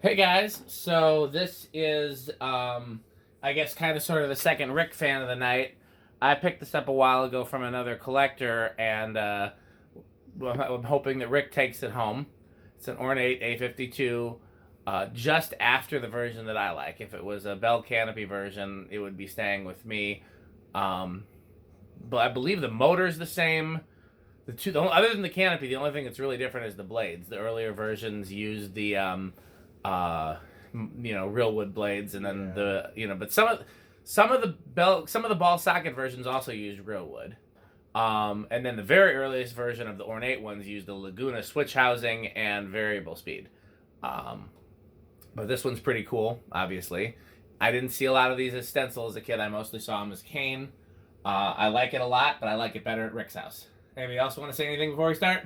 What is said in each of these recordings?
Hey guys, so this is, I guess, kind of sort of the second Rick fan of the night. I picked this up a while ago from another collector, and I'm hoping that Rick takes it home. It's an ornate A52, just after the version that I like. If it was a bell canopy version, it would be staying with me. But I believe the motor's the same. Other than the canopy, the only thing that's really different is the blades. The earlier versions used the real wood blades, and then but some of the ball socket versions also used real wood. And then the very earliest version of the ornate ones used the Laguna switch housing and variable speed. But this one's pretty cool, obviously. I didn't see a lot of these as stencil as a kid. I mostly saw them as cane. I like it a lot, but I like it better at Rick's house. Anybody else want to say anything before we start?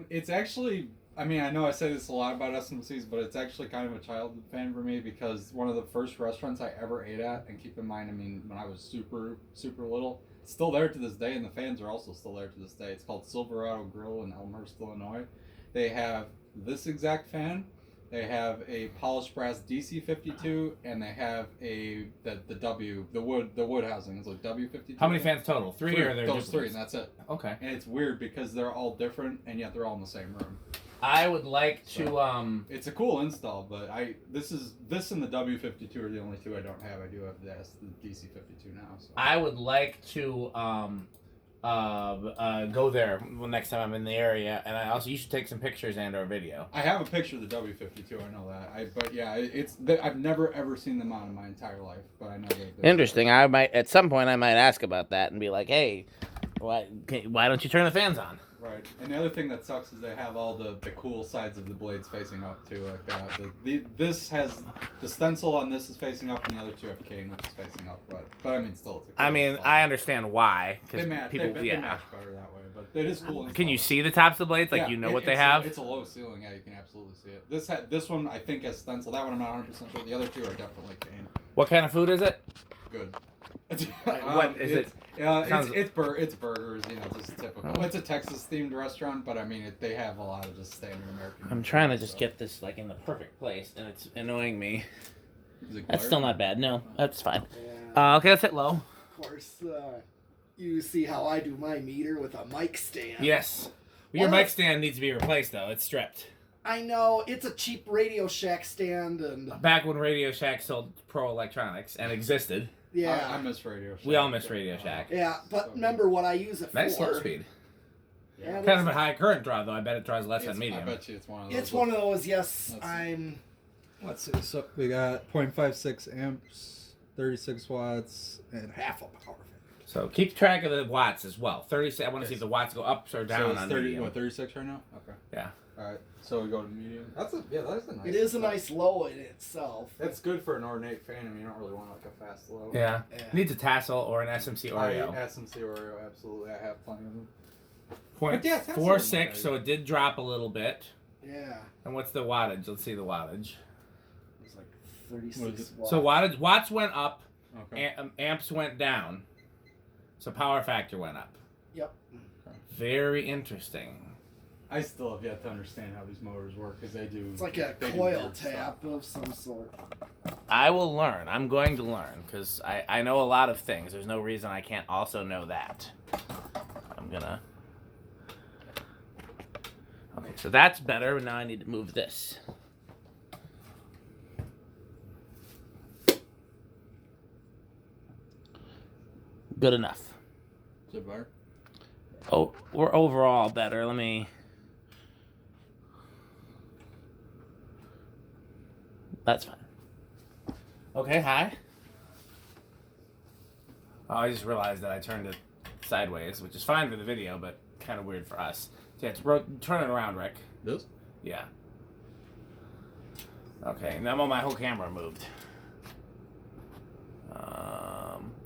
It's actually, I mean, I know I say this a lot about SMCs, but it's actually kind of a childhood fan for me because one of the first restaurants I ever ate at, and keep in mind, I mean, when I was super, super little, it's still there to this day, and the fans are also still there to this day. It's called Silverado Grill in Elmhurst, Illinois. They have this exact fan. They have a polished brass DC52, and they have the wood housing. It's like W52. How many fans total? Three or those just three, and that's it. Okay. And it's weird because they're all different, and yet they're all in the same room. I would like to. It's a cool install, but this and the W52 are the only two I don't have. I do have the DC52 now. So. I would like to go there next time I'm in the area, and you should take some pictures and/or video. I have a picture of the W52. I know that. I've never ever seen them on in my entire life, but I know they're Interesting. I might at some point ask about that and be like, hey, why don't you turn the fans on? Right, and the other thing that sucks is they have all the cool sides of the blades facing up too. Like this has the stencil on this is facing up, and the other two have cane which is facing up. But I mean, still, it's a cool I understand why they match. They match better that way, but it is cool. Can you see the tops of the blades? Like what they have? It's a low ceiling. Yeah, you can absolutely see it. This one I think has stencil. That one I'm not 100% sure. The other two are definitely cane. What kind of food is it? Good. What is it? It's burgers, just typical. Oh. It's a Texas themed restaurant, but I mean, they have a lot of just standard American. I'm trying to just get this like in the perfect place, and it's annoying me. That's still not bad. No, that's fine. Yeah. Okay, let's hit low. Of course, you see how I do my meter with a mic stand. Yes. Your mic stand needs to be replaced, though. It's stripped. I know. It's a cheap Radio Shack stand. And back when Radio Shack sold pro electronics and existed. Yeah. I miss Radio Shack. We all miss Radio Shack. Yeah, but remember what I use it for. Nice slow speed. Yeah, kind of a high current draw, though. I bet it draws less than medium. I bet you it's one of those. It's one of those, yes. Let's see. So we got 0.56 amps, 36 watts, and half a power factor. So keep track of the watts as well. 36. I want to see if the watts go up or down on 36 right now? Okay. Yeah. All right. So we go to medium. That's a nice. It is a nice low in itself. That's good for an ornate fan. I mean, you don't really want like a fast low. Yeah. Needs a tassel or an SMC Oreo. SMC Oreo, absolutely. I have plenty of them. 0.46, so it did drop a little bit. Yeah. And what's the wattage? Let's see the wattage. It's like 36 watts. So watts went up, amps went down. So power factor went up. Yep. Very interesting. I still have yet to understand how these motors work because they do. It's like a coil tap of some sort. I will learn. I'm going to learn because I know a lot of things. There's no reason I can't also know that. I'm gonna. Okay, so that's better. Now I need to move this. Good enough. Is it better? Oh, we're overall better. Let me. That's fine. Okay, hi. Oh, I just realized that I turned it sideways, which is fine for the video, but kind of weird for us. So yeah, turn it around, Rick. This? Yeah. Okay, now my whole camera moved.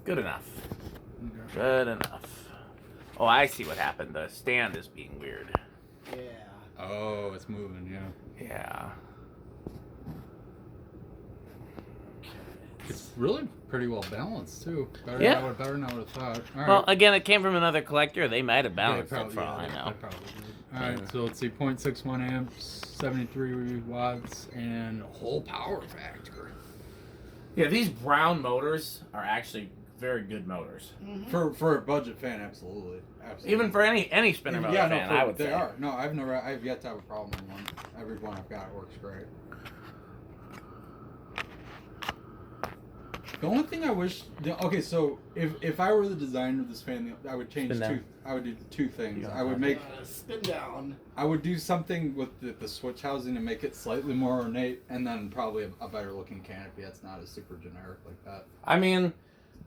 Good enough. Okay. Good enough. Oh, I see what happened. The stand is being weird. Yeah. Oh, it's moving, yeah. Yeah. It's really pretty well balanced too. Better than I would have thought. All right. Well, again, it came from another collector. They might have balanced it for all I know. Alright, so let's see, 0.61 amps, 73 watts, and whole power factor. Yeah, these brown motors are actually very good motors. Mm-hmm. For a budget fan, absolutely. Even for any spinner motor fan, I would they say. are. No, I've yet to have a problem with one. Every one I've got works great. The only thing I wish, okay, so if I were the designer of this fan, I would change I would do two things. I would make spin down. I would do something with the switch housing to make it slightly more ornate, and then probably a better looking canopy that's not as super generic like that. I mean,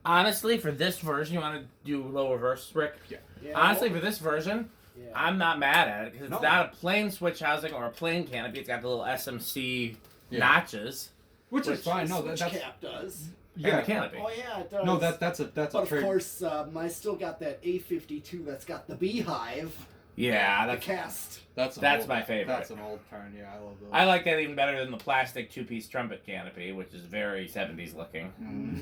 honestly, for this version, you want to do low reverse, Rick? Yeah. Honestly, for this version, I'm not mad at it because it's not a plain switch housing or a plain canopy. It's got the little SMC notches, which is fine. No, that's cap does. Yeah, the canopy. Oh yeah, it does. No, that's a but of course, I still got that A52 that's got the beehive. Yeah, the cast. That's my favorite. That's an old kind. Yeah, I love those. I like that even better than the plastic two-piece trumpet canopy, which is very 70s looking. Mm-hmm.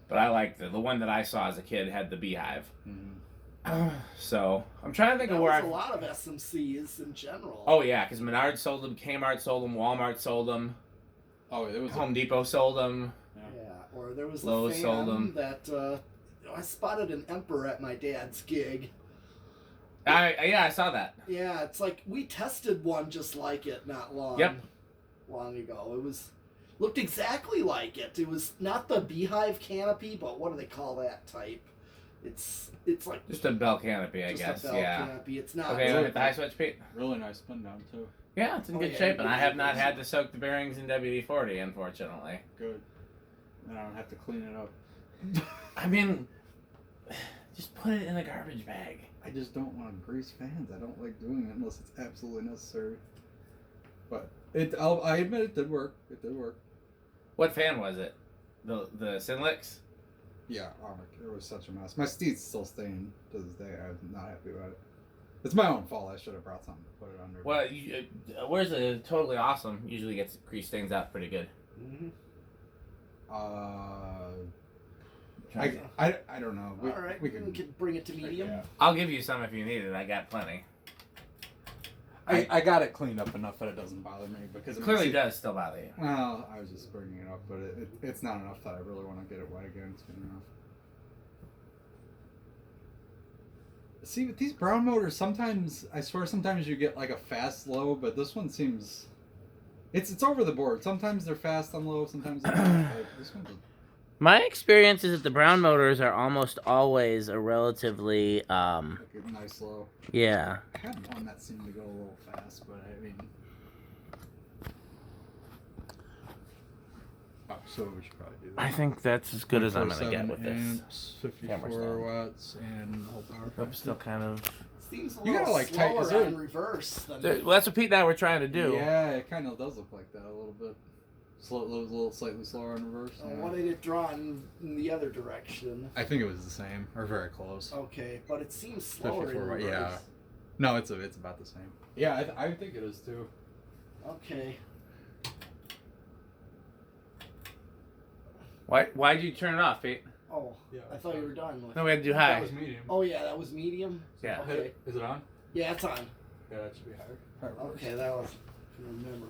But I like the one that I saw as a kid had the beehive. Mm-hmm. So I'm trying to think of where a lot of SMCs in general. Oh yeah, because Menards sold them, Kmart sold them, Walmart sold them. Oh, there was Home Depot sold them. Yeah, or there was Lowe's a fan sold them. that I spotted an Emperor at my dad's gig. I saw that. Yeah, it's like we tested one just like it not long ago. It looked exactly like it. It was not the beehive canopy, but what do they call that type? It's like just a bell canopy, I guess. Just a bell canopy. It's not. Okay, look at the high switch, Pete. really nice spin down too. Yeah, it's in good shape, and I have not had to soak the bearings in WD-40, unfortunately. Good. And I don't have to clean it up. I mean, just put it in a garbage bag. I just don't want to grease fans. I don't like doing it unless it's absolutely necessary. But I admit it did work. It did work. What fan was it? The Sinlix? Yeah, it was such a mess. My seat's still stained to this day. I'm not happy about it. It's my own fault. I should have brought something to put it under. Well, where's the Totally Awesome? Usually gets grease stains out pretty good. Mm-hmm. I don't know. All right, we can bring it to medium. Yeah. I'll give you some if you need it. I got plenty. I got it cleaned up enough that it doesn't bother me because It clearly does still bother you. Well, I was just bringing it up, but it's not enough that I really want to get it wet again. It's good enough. See, with these brown motors, sometimes you get like a fast low, but this one seems it's over the board. Sometimes they're fast on low, sometimes they're not. This one's My experience is that the brown motors are almost always a relatively like a nice low. yeah. I had one that seemed to go a little fast, but I mean, so we should probably do that. I think that's as good as I'm gonna get with this. Amps, 54 watts, and whole power. I'm still kind of. Seems a You little gotta, like, tight- is slower there- on reverse than Well, that's what Pete and I were trying to do. Yeah, it kind of does look like that a little bit. Little slightly slower in reverse. Yeah. what did it draw in the other direction? I think it was the same, or very close. Okay, but it seems slower in 54 reverse. yeah. No, it's about the same. Yeah, I think it is too. Okay. Why'd you turn it off, Pete? Oh, Yeah, I thought you were done with. No, we had to do high. That was medium. Oh yeah, that was medium. Yeah. Okay. Is it on? Yeah, it's on. Yeah, that should be higher. Okay, that was. I can remember.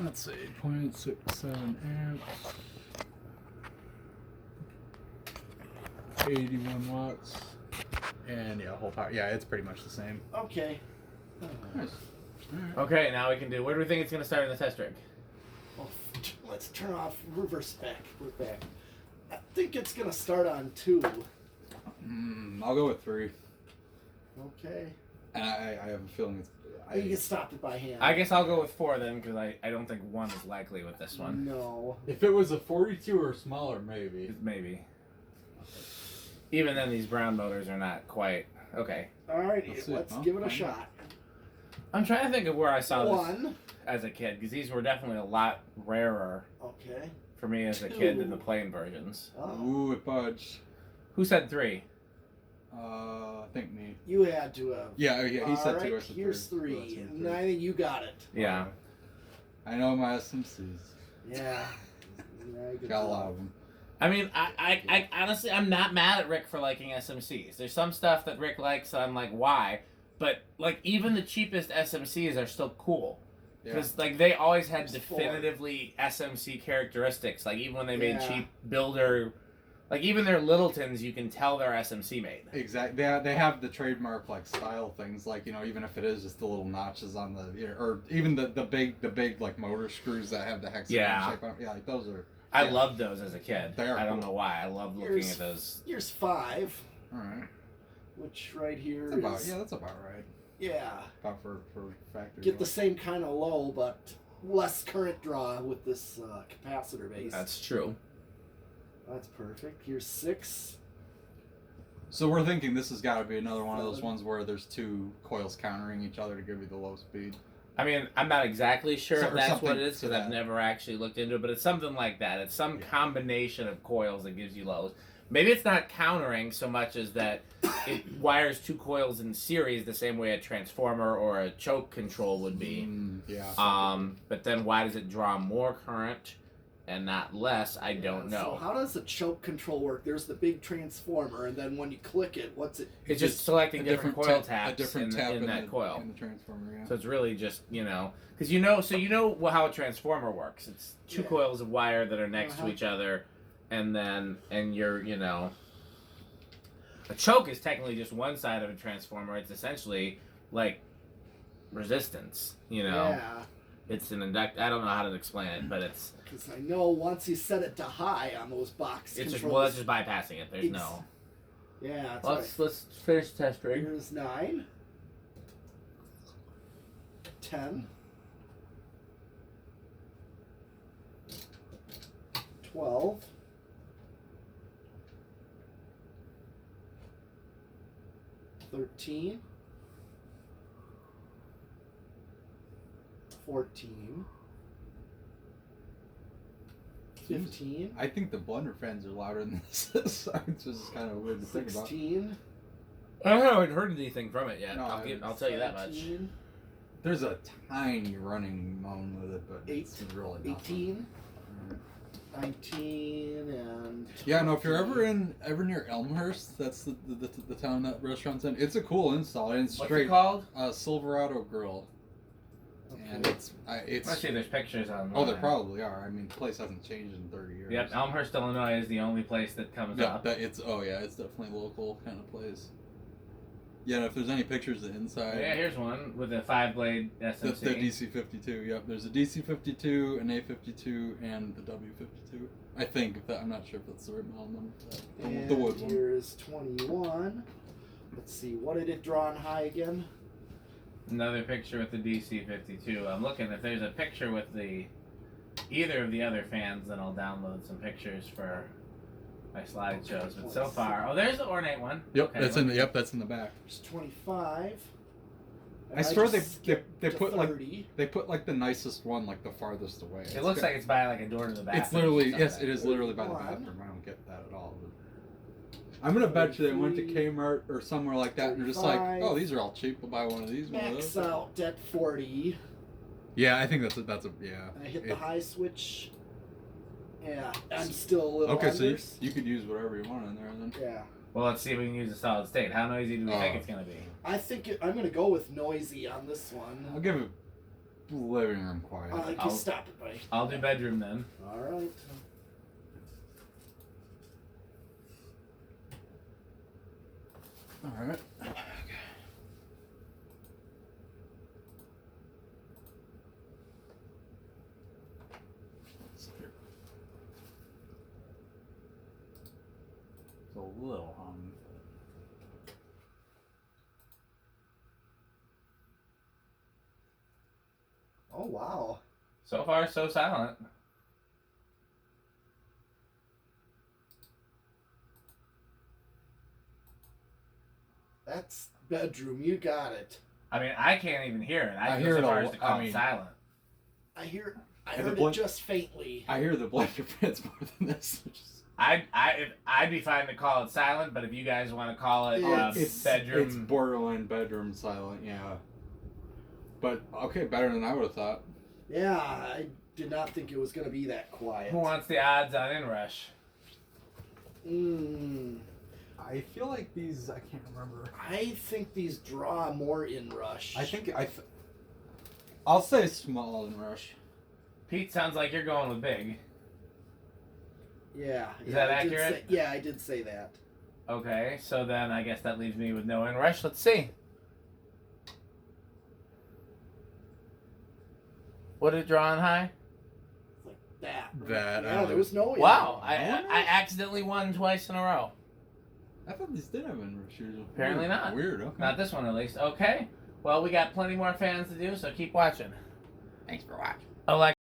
Let's see, 0.67 amps, 81 watts, and yeah, whole power. Yeah, it's pretty much the same. Okay. Nice. Alright. Okay, now we can do. Where do we think it's gonna start in the test rig? Well, let's turn off reverse back. We're back. I think it's gonna start on 2. I'll go with 3. Okay. And I have a feeling it's. You can stop it by hand. I guess I'll go with 4 then, because I don't think 1 is likely with this one. No. If it was a 42 or smaller, maybe. Maybe. Even then, these brown motors are not quite okay. Alrighty, let's give it a shot. I'm trying to think of where I saw this 1. as a kid, because these were definitely a lot rarer Okay. for me as a 2. kid than the plain versions. Oh. Ooh, it budged. Who said 3? I think me. You had to have. Yeah, he said 2. I Alright, said here's 3. 3. So And I think you got it. Yeah. I know my SMCs. Yeah. Good Got a job. lot of them. I mean, I honestly, I'm not mad at Rick for liking SMCs. There's some stuff that Rick likes, I'm like, why? but like even the cheapest SMCs are still cool. Yeah. Because like they always had There's definitively SMC characteristics. Like even when they made Yeah. cheap builder, like even their Littletons, you can tell they're SMC made. Exactly. They have the trademark like style things, like even if it is just the little notches on the, or even the big like motor screws that have the hexagon shape on. Yeah, like those are. I yeah. loved those as a kid. They are I don't cool. know why. I love looking at those. Here's 5, All right. which right here That's is that's about right. yeah. About for factory. Get the same kind of low, but less current draw with this capacitor base. That's true. That's perfect. Here's 6. So we're thinking this has got to be another one of those ones where there's 2 coils countering each other to give you the low speed. I mean, I'm not exactly sure if that's what it is to because I've that. never actually looked into it, but it's something like that. It's some combination of coils that gives you lows. Maybe it's not countering so much as that it wires 2 coils in series the same way a transformer or a choke control would be. But then why does it draw more current and not less? I don't know. So how does the choke control work? There's the big transformer, and then when you click it, what's it? It's just selecting different coil taps a different tap in that coil. in the transformer. Yeah. So it's really just, because how a transformer works. It's 2 coils of wire that are next to each other, and you're, a choke is technically just one side of a transformer. It's essentially like resistance, Yeah. It's an I don't know how to explain it, but it's Because I know once you set it to high on those box it's controls. just bypassing it. There's no. Yeah. That's right. Let's finish testing. Here's 9. 10. 12. 13. 14. 15. I think the blender fans are louder than this. It's just kind of weird to think about. 16. I haven't heard anything from it yet. No, I'll tell you that much. 17, There's a tiny running moan with it, but it's 8, really nothing. 18. 19 and Yeah, no. If you're ever near Elmhurst, that's the town that restaurant's in. It's a cool install. And it's What's straight it called? Silverado Grill, and it's Let's see. There's pictures on. Oh, there probably are. I mean, the place hasn't changed in 30 years. Yep, Elmhurst, Illinois is the only place that comes Yeah, up. it's definitely a local kind of place. Yeah, and if there's any pictures of the inside. Yeah, here's one with a 5-blade SMC. The DC52. Yep, there's a DC52, an A52, and the W52. I think I'm not sure if that's the right model number. The wood one. Here's 21. Let's see, what did it draw on high again? Another picture with the DC52. I'm looking. If there's a picture with either of the other fans, then I'll download some pictures for my slideshows. But so far, there's the ornate one. Yep, Okay, that's in the back. There's 25. I swear they skipped to put 30. they put like the nicest one like the farthest away. It looks like it's by like a door to the bathroom. It's literally or something. yes, it is literally by the bathroom. I don't get that at all. But I'm gonna bet you they went to Kmart or somewhere like that and they're just like, oh, these are all cheap. We'll buy one of these. One of Max those. out at 40. Yeah, I think that's a yeah. I hit the high switch. Yeah, I'm still a little okay. So under. you could use whatever you want in there then. Yeah. Well, let's see if we can use a solid state. How noisy do we think it's gonna be? I think I'm gonna go with noisy on this one. I'll give it living room quiet. You stop it, buddy. I'll do bedroom then. All right. All right. It's a little Oh wow. So far, so silent. That's bedroom. You got it. I mean, I can't even hear it. I I hear hear it so far all- as to call I it mean- silent. I And heard the it just faintly. I hear the blender fans more than this. I'd be fine to call it silent, but if you guys want to call it bedroom, It's borderline bedroom silent, yeah. But okay, better than I would have thought. Yeah, I did not think it was gonna be that quiet. who wants the odds on inrush? I feel like these, I can't remember. I think these draw more inrush. I'll say small and rush. Pete, sounds like you're going with big. Yeah. Is that I did accurate? say- yeah, I did say that. Okay, so then I guess that leaves me with no inrush. Let's see. What did it draw on high? Like that. That, Yeah, there was no Wow, inrush. I accidentally won twice in a row. I thought these did have inrush. Apparently not. Weird, okay. Not this one at least. Okay, well we got plenty more fans to do, so keep watching. Thanks for watching.